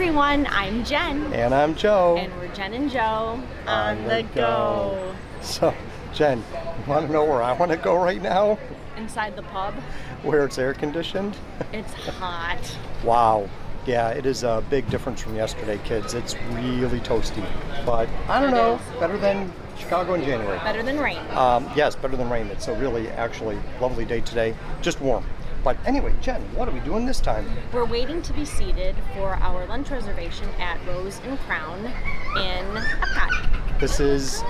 everyone, I'm Jen. And I'm Joe. And we're Jen and Joe on the go. So, Jen, you want to know where I want to go right now? Inside the pub. Where it's air conditioned? It's hot. Wow. Yeah, it is a big difference from yesterday, kids. It's really toasty. But I don't know, better than Chicago in January. Better than rain. Yes, better than rain. It's a really, actually, lovely day today. Just warm. But anyway, Jen, what are we doing this time? We're waiting to be seated for our lunch reservation at Rose and Crown in Epcot. This is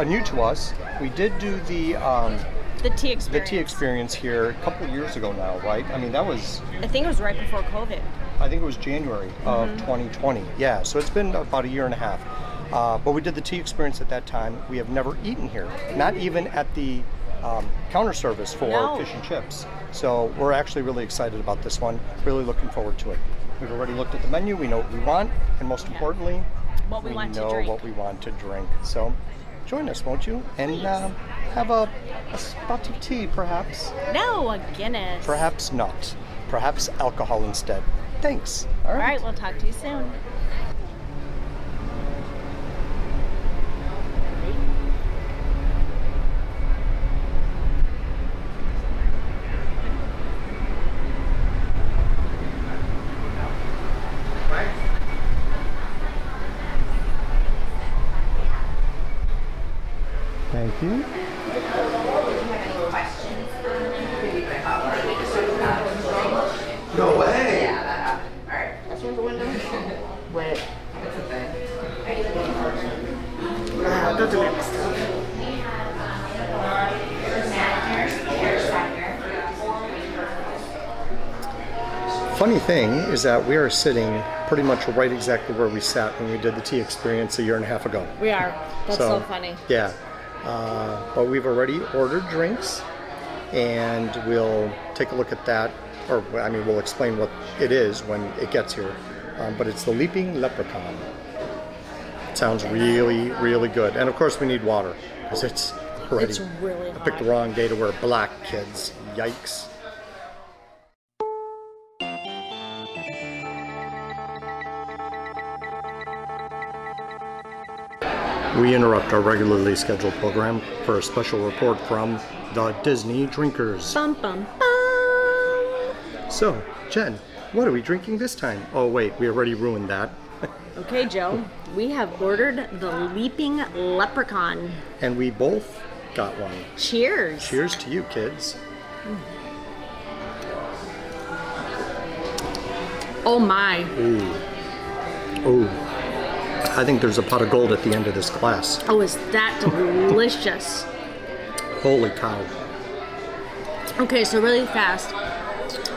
new to us. We did do the tea experience here a couple of years ago now, right? I mean, that was... I think it was right before COVID. I think it was January of 2020. Yeah, so it's been about a year and a half. But we did the tea experience at that time. We have never eaten here, not even at the counter service for fish and chips. So we're actually really excited about this one. Really looking forward to it. We've already looked at the menu. We know what we want, and most importantly, what we want to drink. We know what we want to drink. So join us, won't you? And have a spot of tea, perhaps. No, a Guinness. Perhaps not. Perhaps alcohol instead. Thanks. All right, we'll talk to you soon. Thank you. No way! Yeah, that happened. Alright. That's one the window? Wait. That's a thing. Don't do it. Funny thing is that we are sitting pretty much right exactly where we sat when we did the tea experience a year and a half ago. We are. That's so funny. Yeah. But we've already ordered drinks, and we'll take a look at that, or I mean, we'll explain what it is when it gets here. But it's the Leaping Leprechaun. It sounds really, really good. And of course we need water, because it's already, it's really hot. I picked the wrong day to wear black, kids. Yikes. We interrupt our regularly scheduled program for a special report from the Disney Drinkers. Bum, bum, bum. So, Jen, what are we drinking this time? Oh wait, we already ruined that. Okay, Joe, we have ordered the Leaping Leprechaun. And we both got one. Cheers. Cheers to you, kids. Oh my. Ooh. Ooh. I think there's a pot of gold at the end of this glass. Oh, is that delicious? Holy cow. Okay, so really fast.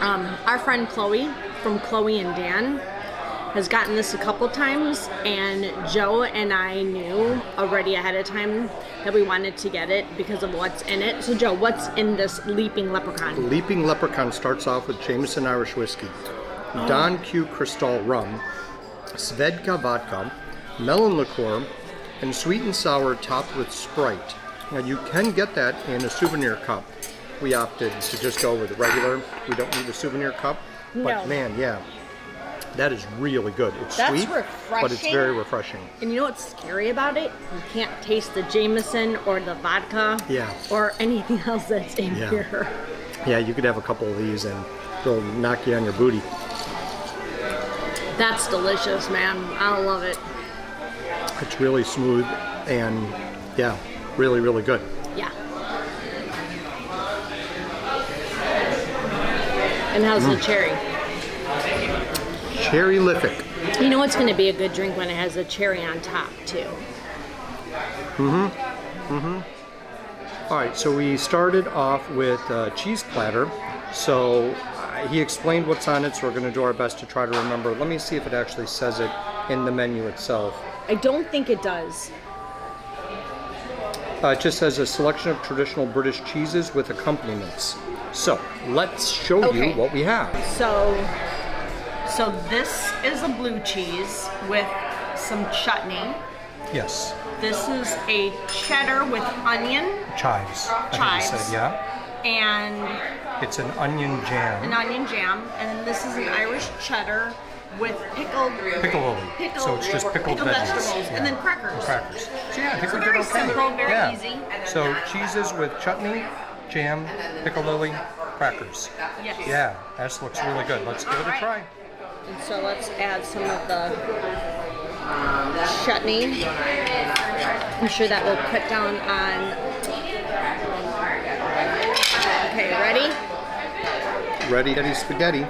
Our friend Chloe from Chloe and Dan has gotten this a couple times, and Joe and I knew already ahead of time that we wanted to get it because of what's in it. So Joe, what's in this Leaping Leprechaun? The Leaping Leprechaun starts off with Jameson Irish whiskey, Don Q Cristal rum, Svedka vodka, melon liqueur, and sweet and sour topped with Sprite. Now you can get that in a souvenir cup. We opted to just go with the regular. We don't need a souvenir cup. But man, yeah, that is really good. It's sweet, but it's very refreshing. And you know what's scary about it? You can't taste the Jameson or the vodka or anything else that's in here. Yeah, you could have a couple of these and they'll knock you on your booty. That's delicious, man. I love it. It's really smooth and yeah, really, really good. Yeah. And how's the cherry? Cherry-lific. You know what's going to be a good drink when it has a cherry on top too. All right, so we started off with a cheese platter. So he explained what's on it, so we're going to do our best to try to remember. Let me see if it actually says it in the menu itself. I don't think it does. It just says a selection of traditional British cheeses with accompaniments. So let's show you what we have. So this is a blue cheese with some chutney. Yes. This is a cheddar with onion. Chives. Chives. I think you said, yeah. And it's an onion jam. An onion jam. And then this is an Irish cheddar with pickled piccalilli. So it's just pickled veggies. Yeah. and then crackers. And crackers. So yeah, I think we did Very okay. simple, very easy. So cheeses with chutney, jam, piccalilli, crackers. Yes. Yeah, that looks really good. Let's give it a try. And so let's add some of the chutney. I'm sure that will cut down on. Okay, ready? Ready spaghetti.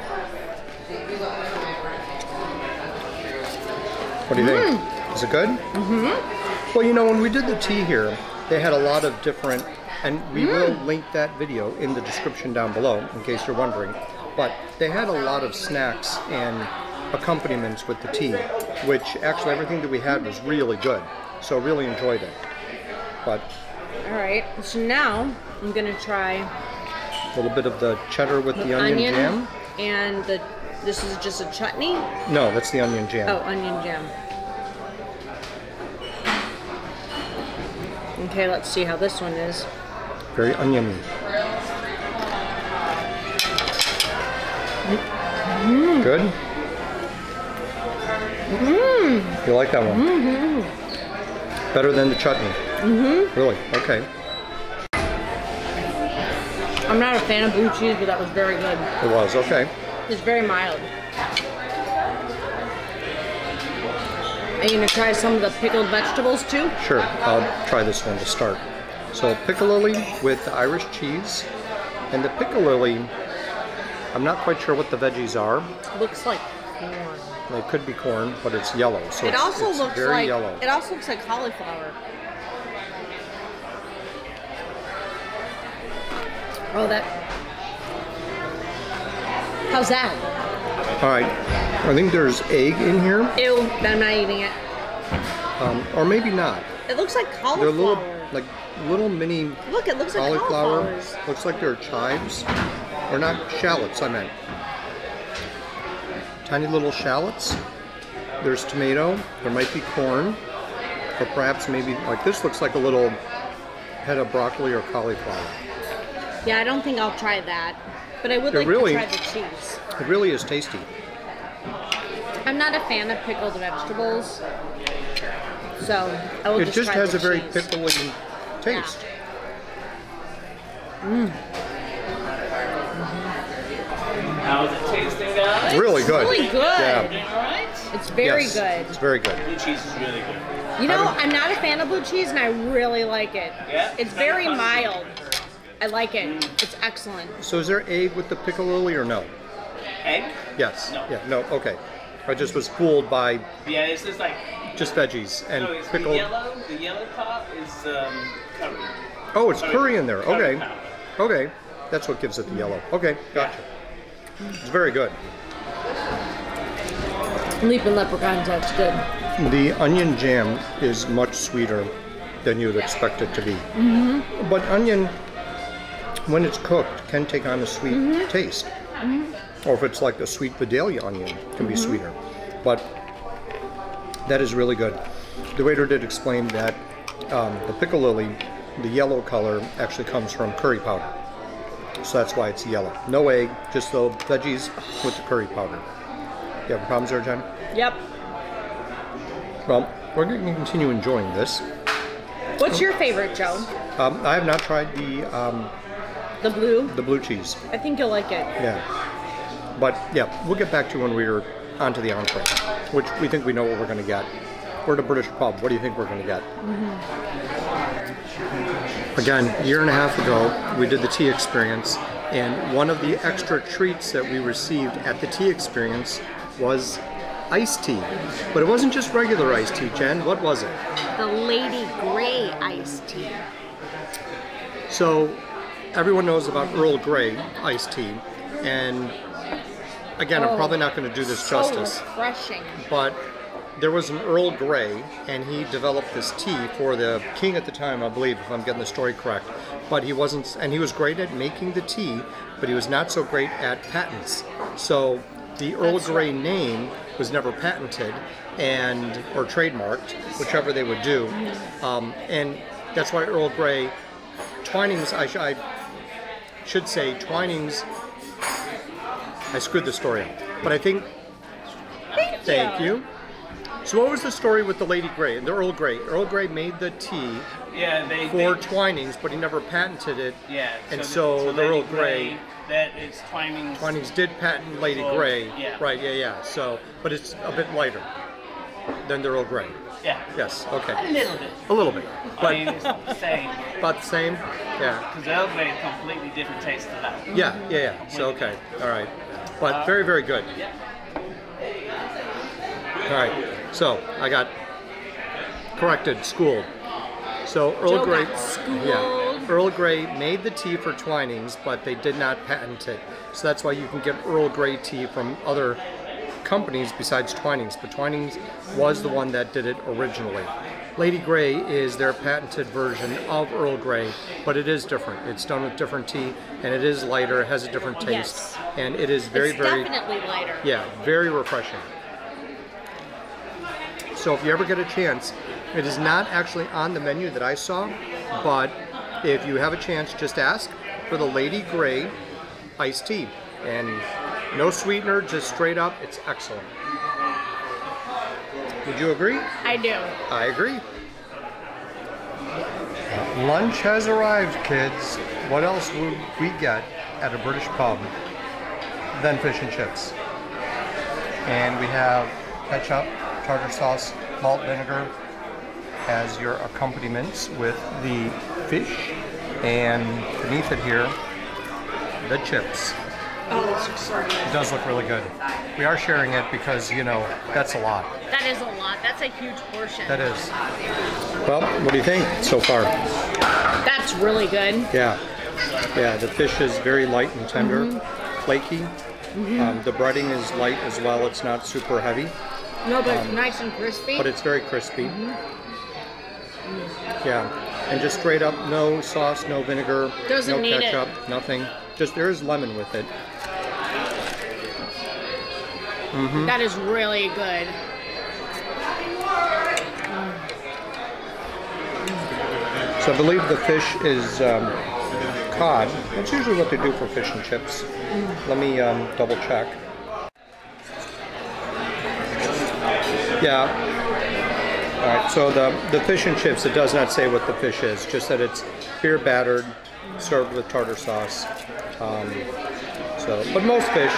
What do you think? Is it good? Mm-hmm. Well, you know, when we did the tea here, they had a lot of different, and we will link that video in the description down below in case you're wondering. But they had a lot of snacks and accompaniments with the tea, which actually everything that we had was really good. So really enjoyed it. But all right, so now I'm gonna try a little bit of the cheddar with the onion jam. And this is just a chutney? No, that's the onion jam. Oh, onion jam. Okay, let's see how this one is. Very oniony. Good? You like that one? Better than the chutney? Really? Okay. I'm not a fan of blue cheese, but that was very good. It was, okay. It's very mild. Are you gonna try some of the pickled vegetables too? Sure, I'll try this one to start. So piccalilli with Irish cheese, and the piccalilli, I'm not quite sure what the veggies are. Looks like corn. They could be corn, but it's yellow, so It also it's looks very like yellow. it also looks like cauliflower. Oh, that. How's that? All right, I think there's egg in here, Ew, I'm not eating it. or maybe not. It looks like They're cauliflower. little mini Look, it looks like cauliflower. cauliflowers. Looks like they're chives, or not shallots. I meant tiny little shallots. There's tomato. There might be corn, or perhaps maybe like this looks like a little head of broccoli or cauliflower. Yeah, I don't think I'll try that, but I would like to try the cheese. It really is tasty. I'm not a fan of pickled vegetables, so I will It just try has the a very cheese. pickly taste. How's it tasting, guys? Really good. Really good. Yeah. All right. It's very Yes, good. It's very good. Blue cheese is really good. You know, I'm not a fan of blue cheese, and I really like it. Yeah? It's very mild. I like it. It's excellent. So is there egg with the piccalilli or no? Egg? Yes. No. Yeah. No. Okay. I just was fooled by Yeah, this is like. just veggies and No, it's pickled. the yellow part is curry. Oh, it's curry in there. Curry Okay. powder. Okay. That's what gives it the yellow. Okay. Gotcha. It's very good. Leaping leprechauns, that's good. The onion jam is much sweeter than you'd expect it to be. But onion, when it's cooked, can take on a sweet taste. Or if it's like a sweet Vidalia onion, it can be sweeter. But that is really good. The waiter did explain that the piccalilli, the yellow color, actually comes from curry powder. So that's why it's yellow. No egg, just the veggies with the curry powder. You have problems there, Jen? Yep. Well, we're going to continue enjoying this. What's your favorite, Joe? I have not tried the The blue? cheese. I think you'll like it. Yeah. But yeah, we'll get back to when we're onto the entree, which we think we know what we're going to get. We're at a British pub. What do you think we're going to get? Again, a year and a half ago, we did the tea experience, and one of the extra treats that we received at the tea experience was iced tea. But it wasn't just regular iced tea, Jen. What was it? The Lady Grey iced tea. So everyone knows about Earl Grey iced tea, and again, I'm probably not going to do this justice, Refreshing. but there was an Earl Grey, and he developed this tea for the king at the time, I believe, if I'm getting the story correct. But he wasn't, and he was great at making the tea, but he was not so great at patents. So the Earl Grey name was never patented and or trademarked, whichever they would do, and that's why Earl Grey, Twinings, I should say Twinings. I screwed the story up, but I think Thank you. So what was the story with the Lady Grey, the Earl Grey? Earl Grey made the tea for Twinings, but he never patented it. Yeah. And so the Earl Grey, that is Twinings. Twinings did patent Lady Grey. Yeah. Right, yeah. So, but it's a bit lighter than the Earl Grey. Yeah. Yes, okay. A little bit. A little bit. But I mean, it's the same. about the same? Yeah. Because Earl Grey is a completely different taste to that. Yeah. So, okay. All right. But very, very good. Yeah. All right. So, I got corrected, schooled. So, Earl Joe Grey. got schooled. Yeah. Earl Grey made the tea for Twinings, but they did not patent it. So that's why you can get Earl Grey tea from other companies besides Twinings. But Twinings was the one that did it originally. Lady Grey is their patented version of Earl Grey, but it is different. It's done with different tea, and it is lighter. It has a different taste, and it is very, it's very definitely lighter. Yeah, very refreshing. So if you ever get a chance, it is not actually on the menu that I saw, but if you have a chance, just ask for the Lady Grey iced tea. And no sweetener, just straight up, it's excellent. Would you agree? I do. I agree. Lunch has arrived, kids. What else would we get at a British pub than fish and chips? And we have ketchup, tartar sauce, malt vinegar as your accompaniments with the fish, and beneath it here, the chips. Oh, this looks so good. It does look really good. We are sharing it because, you know, that's a lot. That is a lot. That's a huge portion. That is. Well, what do you think so far? That's really good. Yeah. Yeah, the fish is very light and tender, flaky. The breading is light as well. It's not super heavy. No, but it's nice and crispy. But it's very crispy. Yeah. And just straight up, no sauce, no vinegar, Doesn't no need ketchup, nothing. Just there is lemon with it. That is really good. So I believe the fish is cod. That's usually what they do for fish and chips. Let me double check. Yeah. All right, so the fish and chips, it does not say what the fish is, just that it's beer battered, served with tartar sauce. But most fish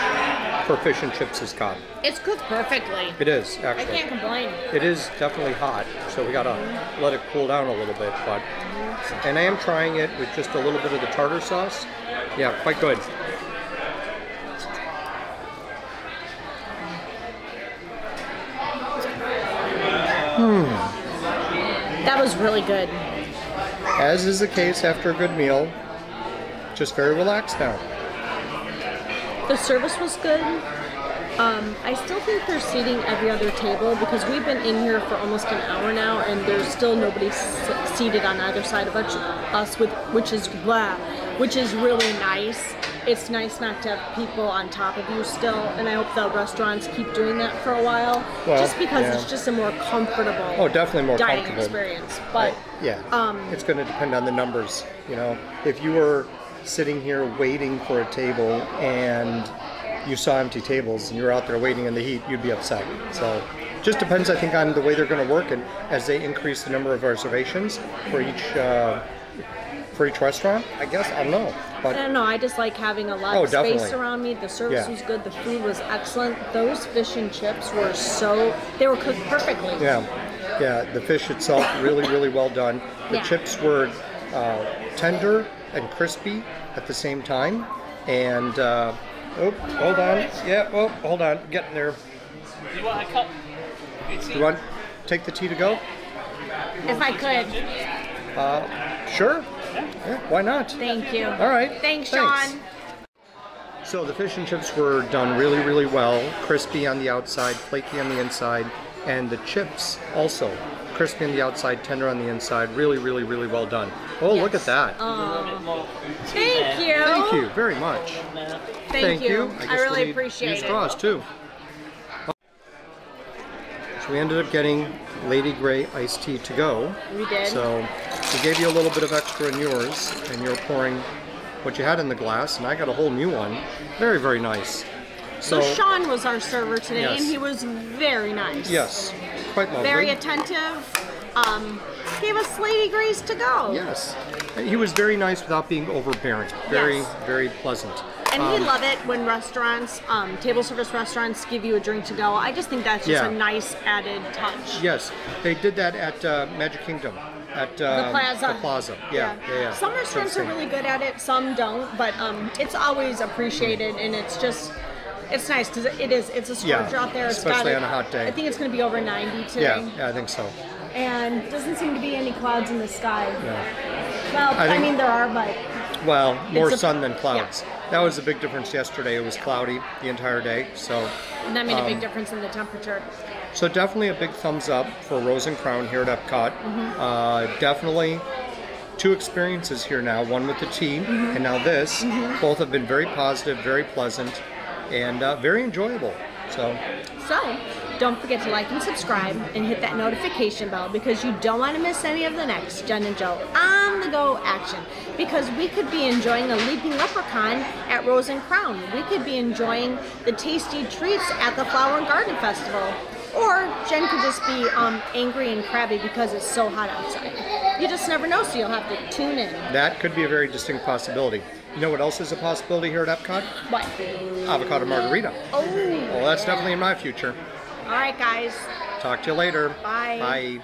for fish and chips is cod. It's cooked perfectly. It is, I actually. can't complain. It is definitely hot, so we gotta let it cool down a little bit. And I am trying it with just a little bit of the tartar sauce. Yeah, quite good. That was really good. As is the case after a good meal, just very relaxed now. The service was good. I still think they're seating every other table because we've been in here for almost an hour now and there's still nobody seated on either side of us, which is really nice. It's nice not to have people on top of you still, and I hope the restaurants keep doing that for a while, just because it's just a more comfortable definitely more dining comfortable experience. But it's going to depend on the numbers. You know, if you were sitting here waiting for a table and you saw empty tables and you're out there waiting in the heat, you'd be upset. So just depends, I think, on the way they're going to work, and as they increase the number of reservations for each restaurant, I guess. I don't know. But I don't know, I just like having a lot of space around me. The service was good, the food was excellent. Those fish and chips were they were cooked perfectly. Yeah, the fish itself, really, really well done. The chips were tender and crispy at the same time. And, hold on. Yeah, hold on, getting there. Do you want a cup? Do you want to take the tea to go? If I could. Sure. Yeah, why not? Thank you. All right. Thanks, Sean. So the fish and chips were done really, really well. Crispy on the outside, flaky on the inside, and the chips also crispy on the outside, tender on the inside. Really, really, really well done. Oh, look at that. Thank you. Thank you very much. Thank you. I really appreciate it. Straws too. So we ended up getting Lady Grey iced tea to go. We did. So we gave you a little bit of extra in yours, and you're pouring what you had in the glass, and I got a whole new one. Very, very nice. So Sean was our server today, Yes. and he was very nice. Yes, quite lovely. Very attentive. Gave us Lady Grace to go. Yes, he was very nice without being overbearing. Very, Yes. very pleasant. And we love it when restaurants, table service restaurants, give you a drink to go. I just think that's just Yeah. a nice added touch. Yes, they did that at Magic Kingdom. At The Plaza. The Plaza. Yeah. Some restaurants are really good at it, some don't, but it's always appreciated, and it's just, it's nice because it's a scorcher out there. It's especially got on a hot day. I think it's going to be over 90 today. Yeah, I think so. And doesn't seem to be any clouds in the sky. Yeah. Well, I mean there are, but Well, more It's a- sun than clouds. That was the big difference yesterday. It was cloudy the entire day, so that made a big difference in the temperature. so definitely a big thumbs up for Rose and Crown here at Epcot. Definitely two experiences here now, one with the tea and now this. Both have been very positive, very pleasant, and very enjoyable. So Don't forget to like and subscribe and hit that notification bell because you don't want to miss any of the next Jen and Joe on the go action. Because we could be enjoying a leaping leprechaun at Rose and Crown. We could be enjoying the tasty treats at the Flower and Garden Festival. Or Jen could just be angry and crabby because it's so hot outside. You just never know, so you'll have to tune in. that could be a very distinct possibility. You know what else is a possibility here at Epcot? What? Avocado margarita. Oh! Well, that's definitely in my future. All right, guys. Talk to you later. Bye. Bye.